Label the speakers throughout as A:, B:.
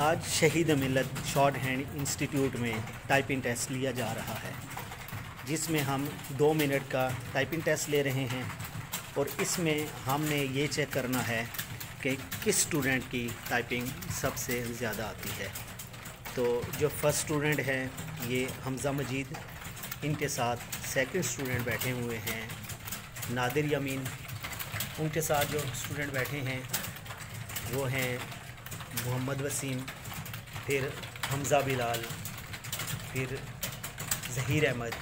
A: آج شہید ملت شارٹ ہینڈ انسٹیٹیوٹ میں ٹائپنگ ٹیسٹ لیا جا رہا ہے، جس میں ہم 2 منٹ کا ٹائپنگ ٹیسٹ لے رہے ہیں اور اس میں ہم نے یہ چیک کرنا ہے کہ کس اسٹوڈنٹ کی ٹائپنگ سب سے زیادہ آتی ہے۔ تو جو فرسٹ اسٹوڈنٹ ہے یہ حمزہ مجید، ان کے ساتھ سیکنڈ اسٹوڈنٹ بیٹھے ہوئے ہیں نادر یمین، ان کے ساتھ جو اسٹوڈنٹ بیٹھے ہیں وہ ہیں محمد وسیم، پھر حمزہ بلال، پھر ظہیر احمد،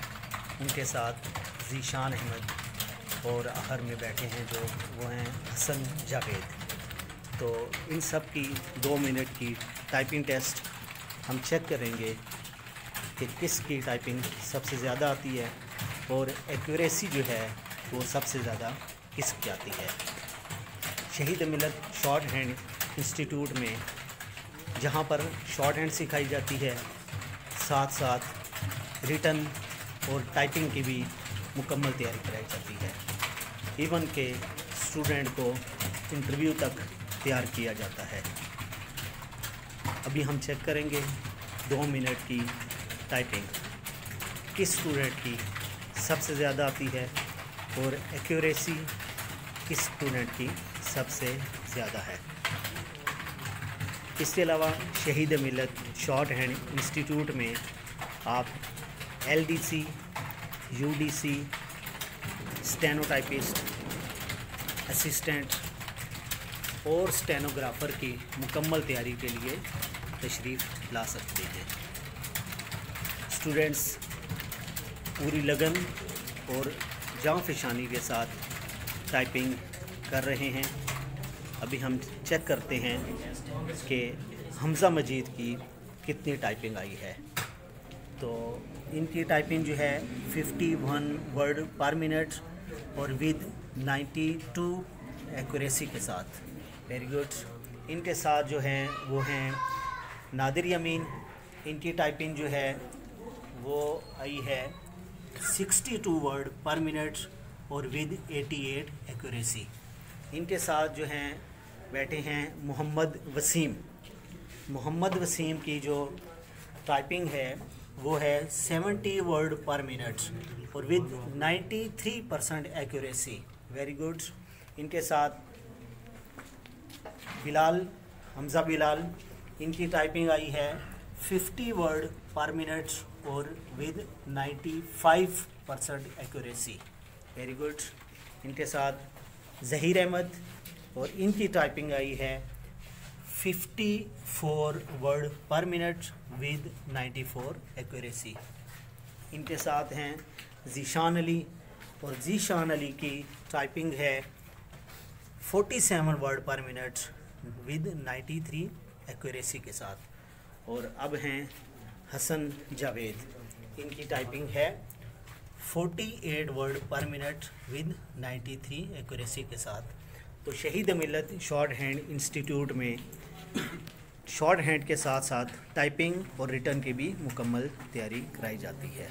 A: ان کے ساتھ ذیشان احمد، اور آخر میں بیٹھے ہیں جو وہ ہیں حسن جاوید۔ تو ان سب کی 2 منٹ کی ٹائپنگ ٹیسٹ ہم چیک کریں گے کہ کس کی ٹائپنگ سب سے زیادہ آتی ہے اور ایکوریسی جو ہے وہ سب سے زیادہ کس کی آتی ہے۔ شہید ملت شارٹ ہینڈ انسٹیٹیوٹ میں جہاں پر شارٹ ہینڈ سکھائی جاتی ہے، ساتھ ساتھ ریٹن اور ٹائپنگ کی بھی مکمل تیاری کرائی جاتی ہے، ایون کہ اسٹوڈنٹ کو انٹرویو تک تیار کیا جاتا ہے۔ ابھی ہم چیک کریں گے 2 منٹ کی ٹائپنگ کس اسٹوڈنٹ کی سب سے زیادہ آتی ہے اور ایکوریسی کس اسٹوڈنٹ کی سب سے زیادہ ہے۔ اس کے علاوہ شہید ملت شارٹ ہینڈ انسٹیٹیوٹ میں آپ LDC، UDC، steno typist, assistant اور اسٹینوگرافر کی مکمل تیاری کے لیے تشریف لا سکتے ہیں۔ اسٹوڈنٹس پوری لگن اور جاں فشانی کے ساتھ ٹائپنگ کر رہے ہیں۔ ابھی ہم چیک کرتے ہیں کہ حمزہ مجید کی کتنی ٹائپنگ آئی ہے۔ تو ان کی ٹائپنگ جو ہے 51 ورڈ پر منٹ اور ود 92 ایکوریسی کے ساتھ۔ Very good. ان کے ساتھ جو ہیں وہ ہیں نادر یمین، ان کی ٹائپنگ جو ہے وہ آئی ہے 62 ورڈ پر منٹ اور ود 88 ایکوریسی۔ ان کے ساتھ جو ہیں بیٹھے ہیں محمد وسیم۔ محمد وسیم کی جو ٹائپنگ ہے وہ ہے 70 ورڈ پر منٹ اور ود 93% ایکوریسی۔ Very good. ان کے ساتھ بلال، حمزہ بلال، ان کی ٹائپنگ آئی ہے 50 ورڈ پر منٹ اور ود 95% ایکوریسی۔ Very good. ان کے ساتھ ظہیر احمد، اور ان کی ٹائپنگ آئی ہے 54 word per minute with 94 accuracy. ان کے ساتھ ہیں ذیشان علی، اور ذیشان علی کی ٹائپنگ ہے 47 word per minute with 93 accuracy کے ساتھ۔ اور اب ہیں حسن جاوید، ان کی ٹائپنگ ہے 48 word per minute with 93 accuracy کے ساتھ۔ تو شہید ملت شارٹ ہینڈ انسٹیٹیوٹ میں شارٹ ہینڈ کے ساتھ ساتھ ٹائپنگ اور ریٹن کی بھی مکمل تیاری کرائی جاتی ہے۔